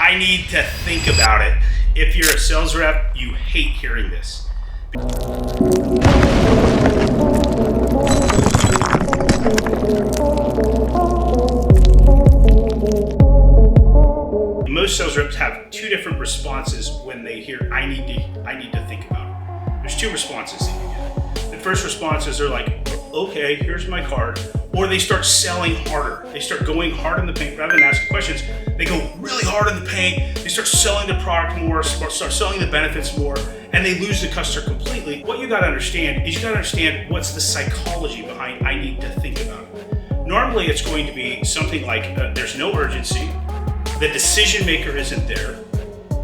I need to think about it. If you're a sales rep, you hate hearing this. Most sales reps have two different responses when they hear I need to think about it. There's two responses that you get. The first responses are like, okay, here's my card. Or they start selling harder. They start going hard in the paint rather than asking questions. They go really hard in the paint. They start selling the product more, start selling the benefits more, and they lose the customer completely. What you gotta understand is you gotta understand what's the psychology behind I need to think about it. Normally it's going to be something like there's no urgency, the decision maker isn't there,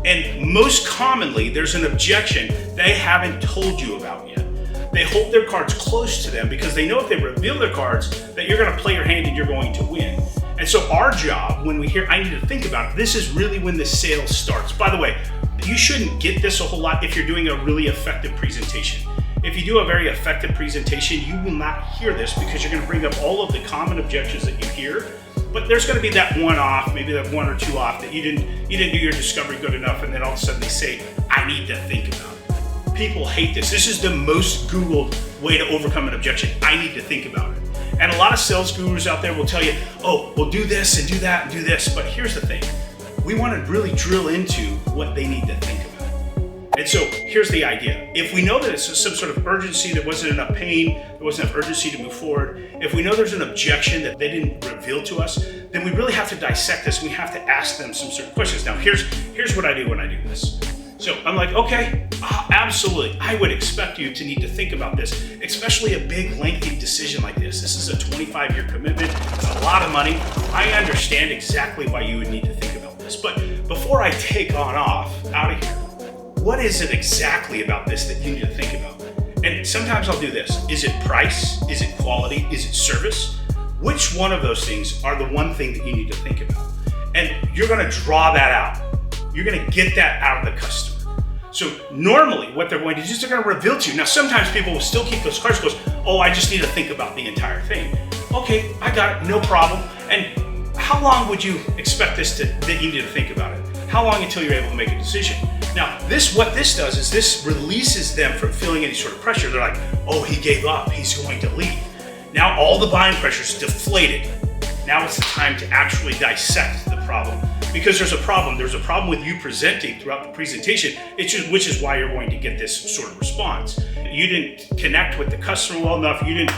and most commonly there's an objection they haven't told you about yet. They hold their cards close to them because they know if they reveal their cards that you're gonna play your hand and you're going to win. And so our job, when we hear I need to think about it, this is really when the sale starts. By the way, you shouldn't get this a whole lot if you're doing a really effective presentation. If you do a very effective presentation, you will not hear this because you're gonna bring up all of the common objections that you hear, but there's gonna be that one off, maybe that one or two off that you didn't do your discovery good enough, and then all of a sudden they say, I need to think about it. People hate this. This is the most Googled way to overcome an objection. I need to think about it. And a lot of sales gurus out there will tell you, oh, we'll do this and do that and do this. But here's the thing. We want to really drill into what they need to think about. And so here's the idea. If we know that it's some sort of urgency, there wasn't enough pain, there wasn't enough urgency to move forward, if we know there's an objection that they didn't reveal to us, then we really have to dissect this. We have to ask them some certain questions. Now, here's what I do when I do this. So I'm like, okay, absolutely. I would expect you to need to think about this, especially a big, lengthy decision like this. This is a 25-year commitment. It's a lot of money. I understand exactly why you would need to think about this. But before I take on off out of here, what is it exactly about this that you need to think about? And sometimes I'll do this. Is it price? Is it quality? Is it service? Which one of those things are the one thing that you need to think about? And you're gonna draw that out. You're gonna get that out of the customer. So normally what they're going to do is they're gonna reveal to you. Now sometimes people will still keep those cards closed. Oh, I just need to think about the entire thing. Okay, I got it, no problem. And how long would you expect that you need to think about it? How long until you're able to make a decision? Now what this does is this releases them from feeling any sort of pressure. They're like, oh, he gave up, he's going to leave. Now all the buying pressure is deflated. Now it's the time to actually dissect the problem. Because there's a problem. There's a problem with you presenting throughout the presentation, which is why you're going to get this sort of response. You didn't connect with the customer well enough. You didn't,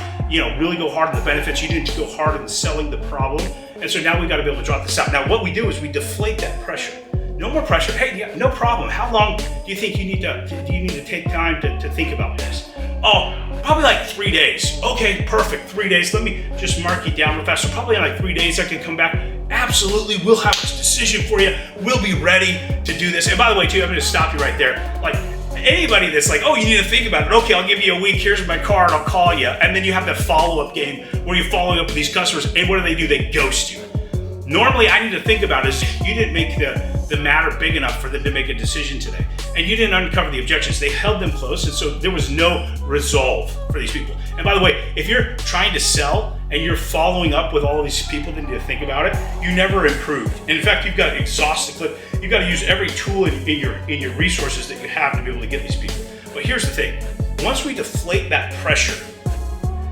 really go hard on the benefits. You didn't go hard on selling the problem. And so now we got to be able to drop this out. Now, what we do is we deflate that pressure. No more pressure. Hey, yeah, no problem. How long do you think you need to take time to think about this? Oh, probably like 3 days. Okay, perfect. 3 days. Let me just mark you down real fast. So probably in like 3 days I can come back. Absolutely, we'll have this decision for you. We'll be ready to do this. And by the way, too, I'm going to stop you right there. Like anybody that's like, oh, you need to think about it. Okay, I'll give you a week. Here's my card. I'll call you. And then you have that follow-up game where you're following up with these customers. And what do? They ghost you. Normally, I need to think about is you didn't make the matter big enough for them to make a decision today. And you didn't uncover the objections. They held them close, and so there was no resolve for these people. And by the way, if you're trying to sell and you're following up with all of these people that need to think about it, you never improved. And in fact, you've got to exhaust the clip. You've got to use every tool in your resources that you have to be able to get these people. But here's the thing. Once we deflate that pressure,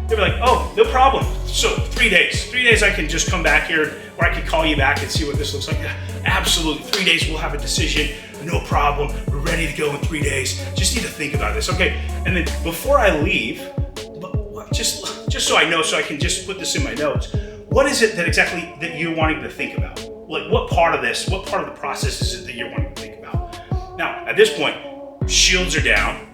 they'll be like, oh, no problem. So 3 days. 3 days I can just come back here, or I can call you back and see what this looks like. Yeah, absolutely. 3 days we'll have a decision. No problem. We're ready to go in 3 days. Just need to think about this. Okay. And then before I leave, just so I know, so I can just put this in my notes, what is it that you're wanting to think about? Like what part of the process is it that you're wanting to think about? Now, at this point, shields are down.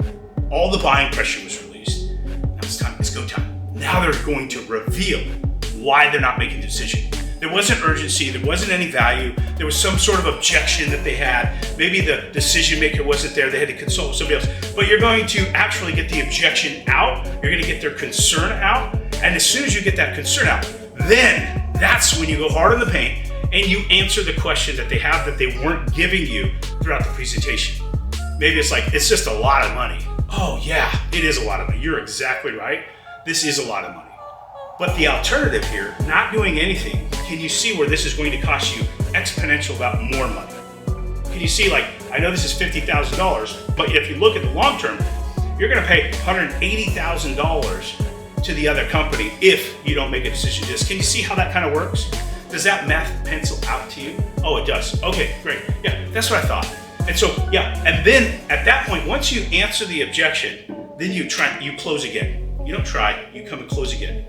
All the buying pressure was released. Now it's time. It's go time. Now they're going to reveal why they're not making a decision. There wasn't urgency, there wasn't any value, there was some sort of objection that they had. Maybe the decision maker wasn't there, they had to consult with somebody else. But you're going to actually get the objection out, you're going to get their concern out, and as soon as you get that concern out, then that's when you go hard in the paint and you answer the question that they have that they weren't giving you throughout the presentation. Maybe it's like, it's just a lot of money. Oh yeah, it is a lot of money. You're exactly right. This is a lot of money. But the alternative here, not doing anything, can you see where this is going to cost you exponential about more money? can you see, like, I know this is $50,000, but if you look at the long term, you're gonna pay $180,000 to the other company if you don't make a decision to this. Can you see how that kind of works? Does that math pencil out to you? Oh, it does. Okay, great. Yeah, that's what I thought. And so, yeah, and then at that point, once you answer the objection, then you close again. You don't try, you come and close again.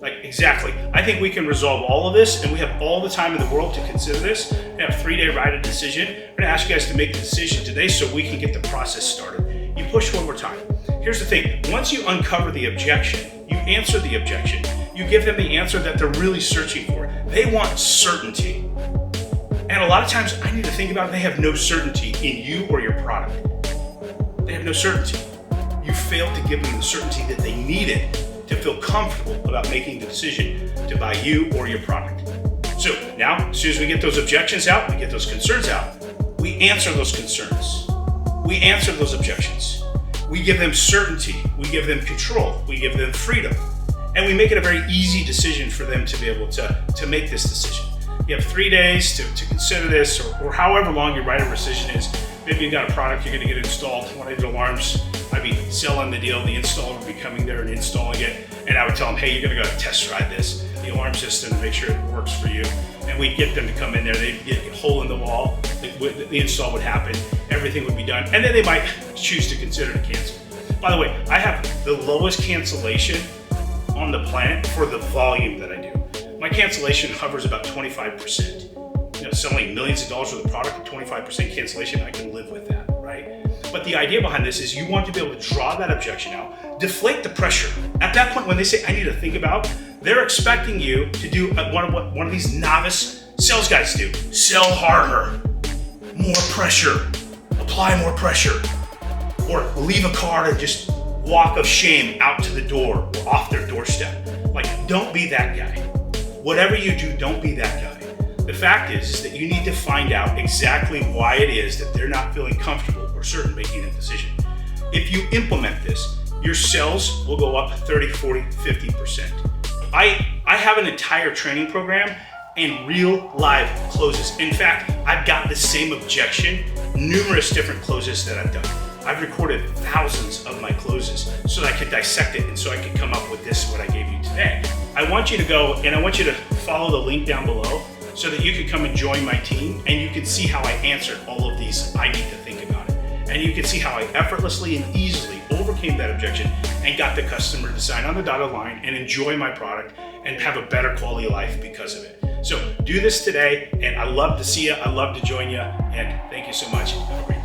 Like, exactly. I think we can resolve all of this, and we have all the time in the world to consider this. We have a 3-day write-up decision. We're gonna ask you guys to make the decision today so we can get the process started. You push one more time. Here's the thing, once you uncover the objection, you answer the objection, you give them the answer that they're really searching for. They want certainty. And a lot of times, I need to think about it, they have no certainty in you or your product. They have no certainty. You failed to give them the certainty that they needed to feel comfortable about making the decision to buy you or your product. So now, as soon as we get those objections out, we get those concerns out, we answer those concerns. We answer those objections. We give them certainty, we give them control, we give them freedom, and we make it a very easy decision for them to be able to make this decision. You have 3 days to consider this, or however long your write-up decision is. Maybe you've got a product you're gonna get installed, one of the alarms, I'd be selling the deal, the installer would be coming there and installing it, and I would tell them, hey, you're gonna go test drive this, the alarm system, to make sure it works for you. And we'd get them to come in there, they'd get a hole in the wall, the install would happen, everything would be done, and then they might choose to consider to cancel. By the way, I have the lowest cancellation on the planet for the volume that I do. My cancellation hovers about 25%. Selling millions of dollars worth of product at 25% cancellation, I can live with that, right? But the idea behind this is you want to be able to draw that objection out, deflate the pressure. At that point, when they say, I need to think about, they're expecting you to do one of these novice sales guys do. Sell harder, more pressure, apply more pressure, or leave a card and just walk of shame out to the door or off their doorstep. Like, don't be that guy. Whatever you do, don't be that guy. The fact is that you need to find out exactly why it is that they're not feeling comfortable or certain making that decision. If you implement this, your sales will go up 30, 40, 50%. I have an entire training program and real live closes. In fact, I've got the same objection, numerous different closes that I've done. I've recorded thousands of my closes so that I could dissect it and so I could come up with this, what I gave you today. I want you to go and I want you to follow the link down below so that you can come and join my team and you can see how I answered all of these I need to think about it. And you can see how I effortlessly and easily overcame that objection and got the customer to sign on the dotted line and enjoy my product and have a better quality of life because of it. So do this today, and I love to see you, I love to join you, and thank you so much. Have a great day.